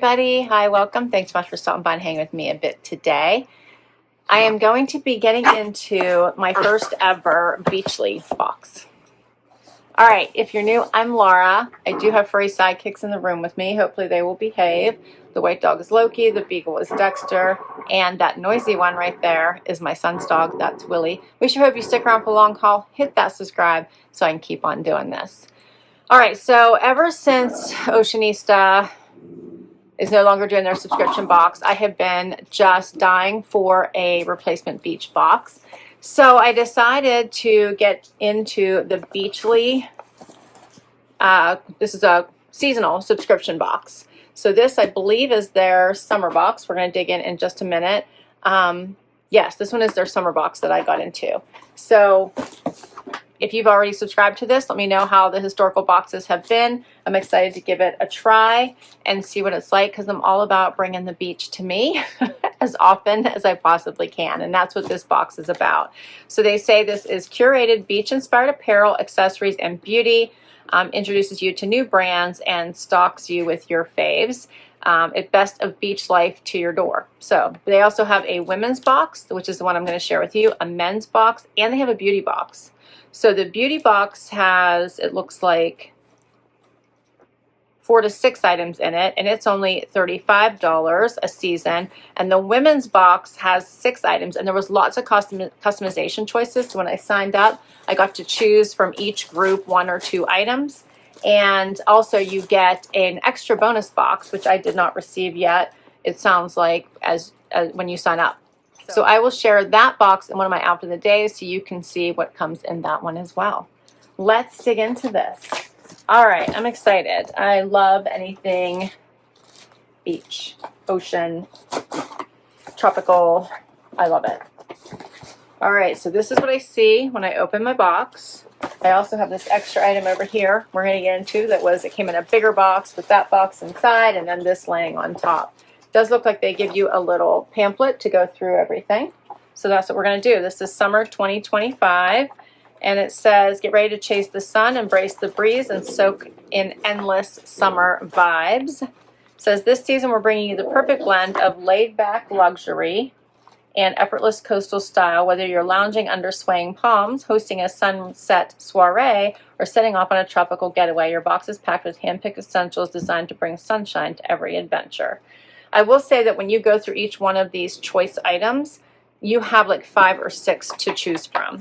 everybody. Hi, welcome. Thanks so much for stopping by and hanging with me a bit today. I am going to be getting into my first ever Beachly box. All right, if you're new, I'm Laura. I do have furry sidekicks in the room with me. Hopefully they will behave. The white dog is Loki, the beagle is Dexter, and that noisy one right there is my son's dog. That's Willie. We sure hope you stick around for the long haul. Hit that subscribe so I can keep on doing this. All right, so ever since Oceanista is no longer doing their subscription box, I have been just dying for a replacement beach box. So I decided to get into the Beachly. This is a seasonal subscription box. So this, I believe, is their summer box. We're going to dig in just a minute. Yes, this one is their summer box that I got into. So if you've already subscribed to this, let me know how the historical boxes have been. I'm excited to give it a try and see what it's like because I'm all about bringing the beach to me as often as I possibly can. And that's what this box is about. So they say this is curated beach-inspired apparel, accessories, and beauty. Introduces you to new brands and stocks you with your faves. It best of beach life to your door. So they also have a women's box, which is the one I'm going to share with you, a men's box, and they have a beauty box. So the beauty box has, it looks like 4 to 6 items in it, and it's only $35 a season. And the women's box has 6 items, and there was lots of customization choices. So when I signed up, I got to choose from each group 1 or 2 items. And also you get an extra bonus box, which I did not receive yet. It sounds like as when you sign up. So I will share that box in one of my outfit of the day so you can see what comes in that one as well. Let's dig into this. All right, I'm excited. I love anything beach, ocean, tropical. I love it. All right, so this is what I see when I open my box. I also have this extra item over here we're going to get into it came in a bigger box with that box inside and then this laying on top. It does look like they give you a little pamphlet to go through everything. So that's what we're going to do. This is summer 2025. And it says, get ready to chase the sun, embrace the breeze, and soak in endless summer vibes. It says, this season we're bringing you the perfect blend of laid-back luxury and effortless coastal style, whether you're lounging under swaying palms, hosting a sunset soiree, or setting off on a tropical getaway. Your box is packed with hand-picked essentials designed to bring sunshine to every adventure. I will say that when you go through each one of these choice items, you have like 5 or 6 to choose from.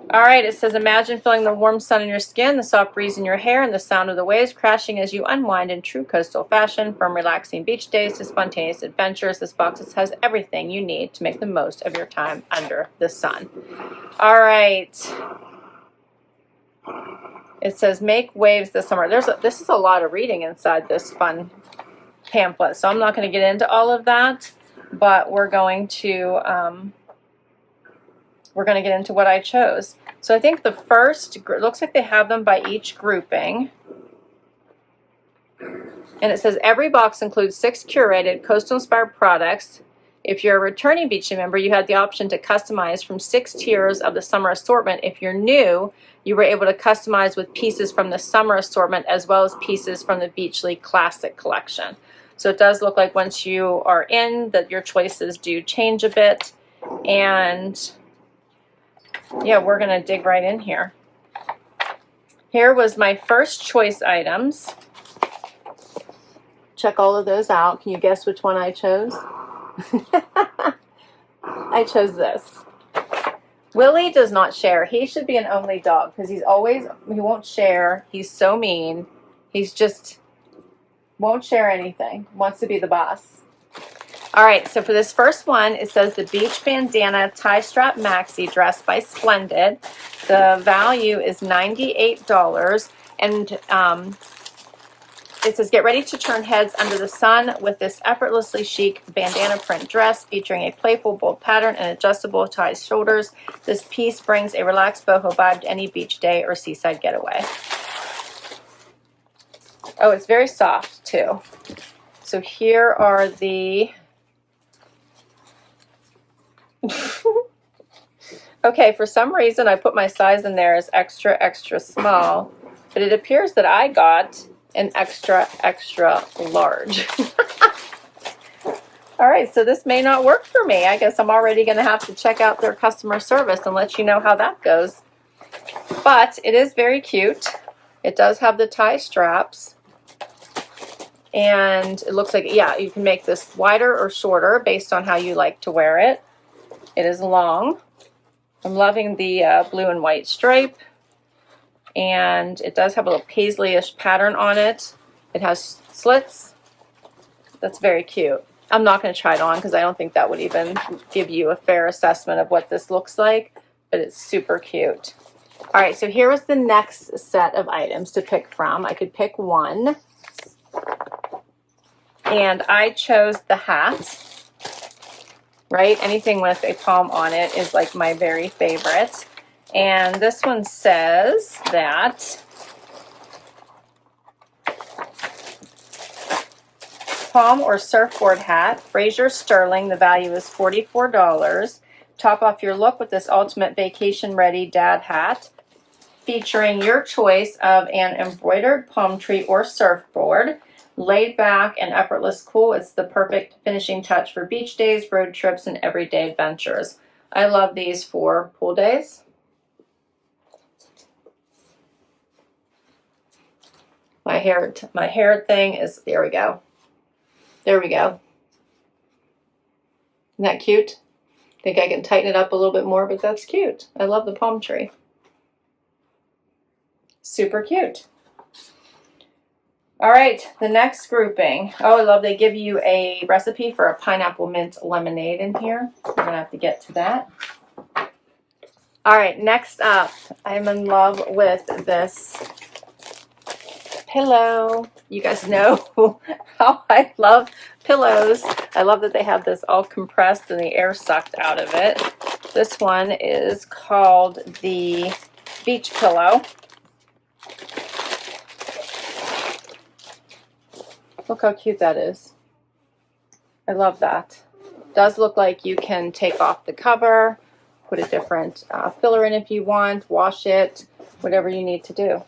All right, it says, imagine feeling the warm sun in your skin, the soft breeze in your hair, and the sound of the waves crashing as you unwind in true coastal fashion. From relaxing beach days to spontaneous adventures, this box has everything you need to make the most of your time under the sun. All right. It says, make waves this summer. This is a lot of reading inside this fun pamphlet, so I'm not going to get into all of that, but we're going to get into what I chose. So I think the first, it looks like they have them by each grouping. And it says every box includes 6 curated coastal-inspired products. If you're a returning Beachly member, you had the option to customize from 6 tiers of the summer assortment. If you're new, you were able to customize with pieces from the summer assortment as well as pieces from the Beachly Classic collection. So it does look like once you are in, that your choices do change a bit. And yeah, we're going to dig right in here. Here was my first choice items. Check all of those out. Can you guess which one I chose? I chose this. Willie does not share. He should be an only dog because he won't share. He's so mean. He's just won't share anything. Wants to be the boss. All right, so for this first one, it says the Beach Bandana Tie Strap Maxi Dress by Splendid. The value is $98, and it says, get ready to turn heads under the sun with this effortlessly chic bandana print dress featuring a playful, bold pattern and adjustable tie shoulders. This piece brings a relaxed boho vibe to any beach day or seaside getaway. Oh, it's very soft, too. So here are the... Okay, for some reason I put my size in there as extra, extra small, but it appears that I got an extra, extra large. All right, so this may not work for me. I guess I'm already going to have to check out their customer service and let you know how that goes. But it is very cute. It does have the tie straps. And it looks like, yeah, you can make this wider or shorter based on how you like to wear it. It is long. I'm loving the blue and white stripe. And it does have a little paisley-ish pattern on it. It has slits. That's very cute. I'm not going to try it on because I don't think that would even give you a fair assessment of what this looks like, but it's super cute. All right, so here was the next set of items to pick from. I could pick one, and I chose the hat, right? Anything with a palm on it is like my very favorite. And this one says that palm or surfboard hat, Fraser Sterling, the value is $44. Top off your look with this ultimate vacation ready dad hat, featuring your choice of an embroidered palm tree or surfboard. Laid back and effortless cool, it's the perfect finishing touch for beach days, road trips, and everyday adventures. I love these for pool days. My hair thing is, there we go. There we go. Isn't that cute? I think I can tighten it up a little bit more, but that's cute. I love the palm tree. Super cute. All right, the next grouping. Oh, I love they give you a recipe for a pineapple mint lemonade in here. We're gonna have to get to that. All right, next up, I'm in love with this pillow. You guys know how I love pillows. I love that they have this all compressed and the air sucked out of it. This one is called the beach pillow. Look how cute that is. I love that. It does look like you can take off the cover, put a different filler in if you want, wash it, whatever you need to do.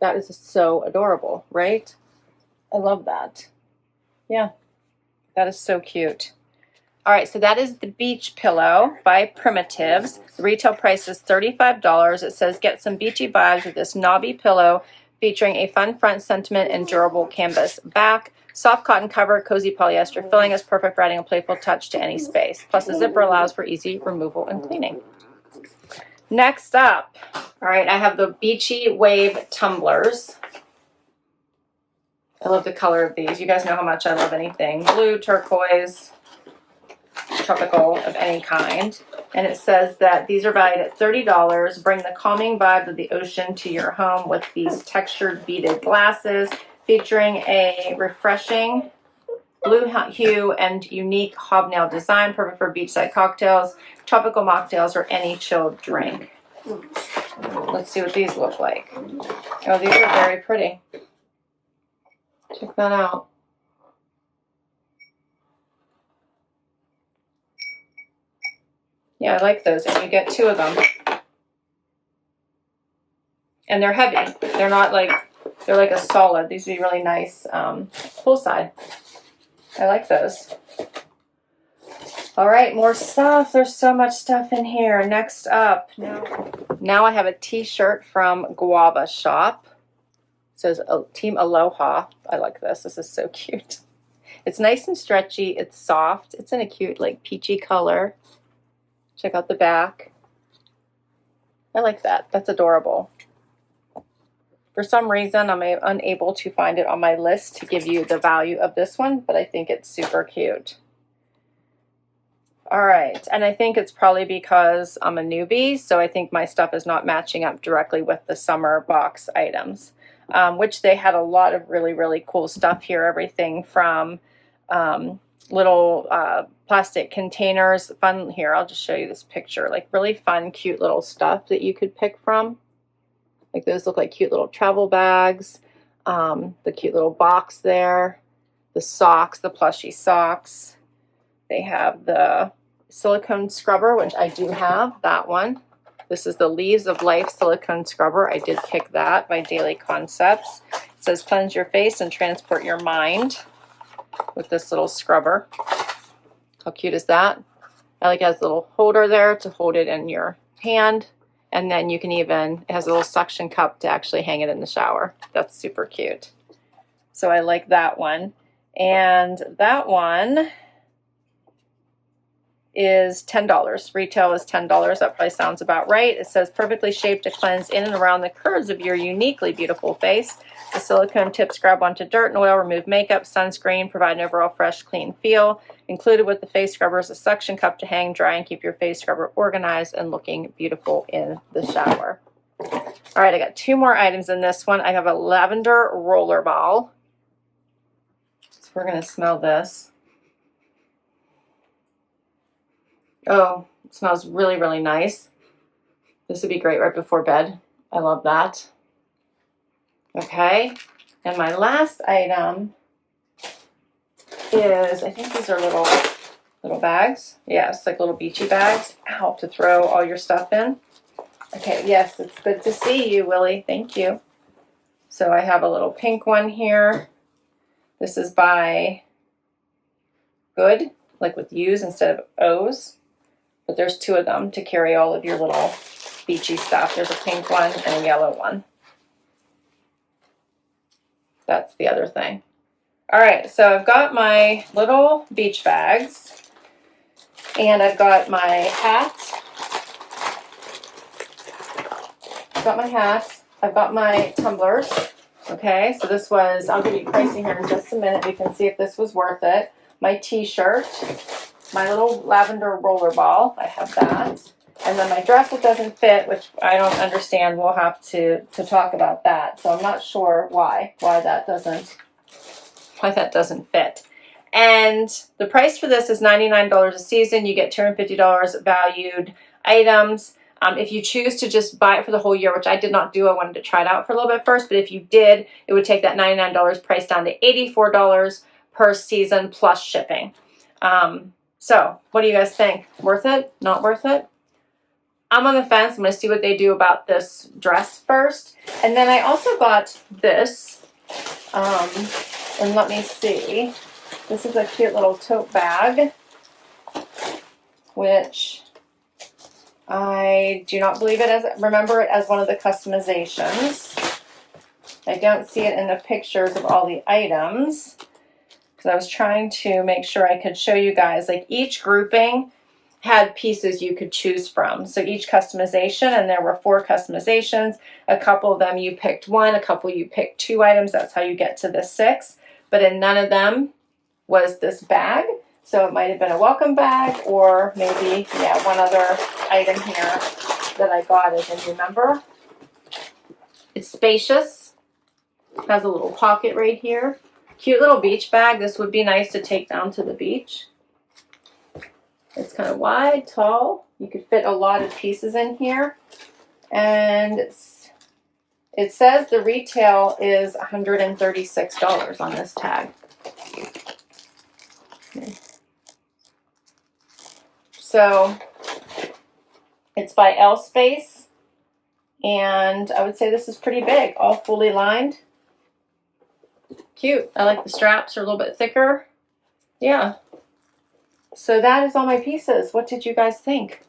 That is so adorable, right? I love that. Yeah, that is so cute. All right, so that is the beach pillow by Primitives. The retail price is $35. It says get some beachy vibes with this knobby pillow featuring a fun front sentiment and durable canvas back. Soft cotton cover, cozy polyester filling is perfect for adding a playful touch to any space. Plus the zipper allows for easy removal and cleaning. Next up, all right, I have the Beachy Wave tumblers. I love the color of these. You guys know how much I love anything blue, turquoise, tropical of any kind. And it says that these are valued at $30. Bring the calming vibe of the ocean to your home with these textured beaded glasses featuring a refreshing blue hue and unique hobnail design, perfect for beachside cocktails, tropical mocktails, or any chilled drink. Let's see what these look like. Oh, these are very pretty. Check that out. Yeah, I like those, and you get two of them. And they're heavy. They're not like, they're like a solid. These would be really nice poolside. I like those. All right, more stuff. There's so much stuff in here. Next up, now I have a t-shirt from Guava Shop. It says Team Aloha. I like this. This is so cute. It's nice and stretchy. It's soft. It's in a cute, like, peachy color. Check out the back. I like that. That's adorable. For some reason, I'm unable to find it on my list to give you the value of this one, but I think it's super cute. All right, and I think it's probably because I'm a newbie, so I think my stuff is not matching up directly with the summer box items, which they had a lot of really, really cool stuff here. Everything from little plastic containers, fun, here, I'll just show you this picture, like really fun, cute little stuff that you could pick from. Like those look like cute little travel bags, the cute little box there, the socks, the plushy socks. They have the silicone scrubber, which I do have, that one. This is the Leaves of Life silicone scrubber. I did pick that by Daily Concepts. It's says cleanse your face and transport your mind with this little scrubber. How cute is that? I like it has a little holder there to hold it in your hand. And then you can even, it has a little suction cup to actually hang it in the shower. That's super cute. So I like that one. And that one is $10. Retail is $10. That probably sounds about right. It says perfectly shaped to cleanse in and around the curves of your uniquely beautiful face. The silicone tips grab onto dirt and oil, remove makeup, sunscreen, provide an overall fresh, clean feel. Included with the face scrubber is a suction cup to hang, dry, and keep your face scrubber organized and looking beautiful in the shower. All right, I got 2 more items in this one. I have a lavender roller ball. So we're going to smell this. Oh, it smells really, really nice. This would be great right before bed. I love that. Okay, and my last item is, I think these are little bags. Yes, like little beachy bags. Ow, to throw all your stuff in. Okay, yes, it's good to see you, Willie. Thank you. So I have a little pink one here. This is by Good, like with U's instead of O's. But there's 2 of them to carry all of your little beachy stuff. There's a pink one and a yellow one. That's the other thing. All right, so I've got my little beach bags, and I've got my hat. I've got my hat. I've got my tumblers. Okay, so this was, I'll give you pricing here in just a minute. We can see if this was worth it. My t-shirt, my little lavender roller ball. I have that. And then my dress that doesn't fit, which I don't understand. We'll have to talk about that. So I'm not sure why that doesn't fit. And the price for this is $99 a season. You get $250 valued items. If you choose to just buy it for the whole year, which I did not do, I wanted to try it out for a little bit first. But if you did, it would take that $99 price down to $84 per season plus shipping. So what do you guys think? Worth it? Not worth it? I'm on the fence. I'm going to see what they do about this dress first. And then I also got this. And let me see. This is a cute little tote bag, which I do not believe it as, remember it as one of the customizations. I don't see it in the pictures of all the items because I was trying to make sure I could show you guys, like each grouping had pieces you could choose from. So each customization, and there were 4 customizations. A couple of them you picked 1, a couple you picked 2 items. That's how you get to the 6. But in none of them was this bag. So it might have been a welcome bag or maybe, yeah, one other item here that I got. I can remember. It's spacious. It has a little pocket right here. Cute little beach bag. This would be nice to take down to the beach. It's kind of wide, tall. You could fit a lot of pieces in here. And it says the retail is $136 on this tag. So it's by L Space. And I would say this is pretty big, all fully lined. Cute. I like the straps are a little bit thicker. Yeah. So that is all my pieces. What did you guys think?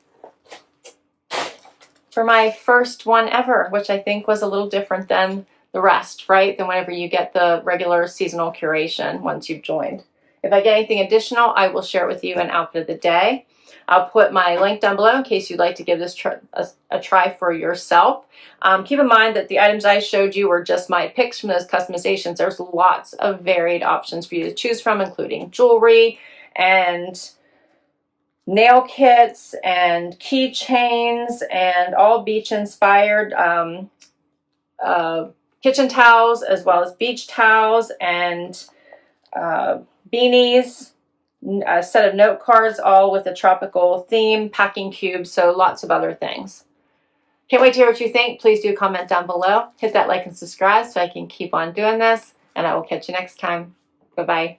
For my first one ever, which I think was a little different than the rest, right? Than whenever you get the regular seasonal curation once you've joined. If I get anything additional, I will share it with you in Outfit of the Day. I'll put my link down below in case you'd like to give this a try for yourself. Keep in mind that the items I showed you were just my picks from those customizations. There's lots of varied options for you to choose from, including jewelry and nail kits and keychains and all beach inspired kitchen towels, as well as beach towels and beanies, a set of note cards, all with a tropical theme, packing cubes, so lots of other things. Can't wait to hear what you think. Please do comment down below. Hit that like and subscribe so I can keep on doing this, and I will catch you next time. Bye-bye.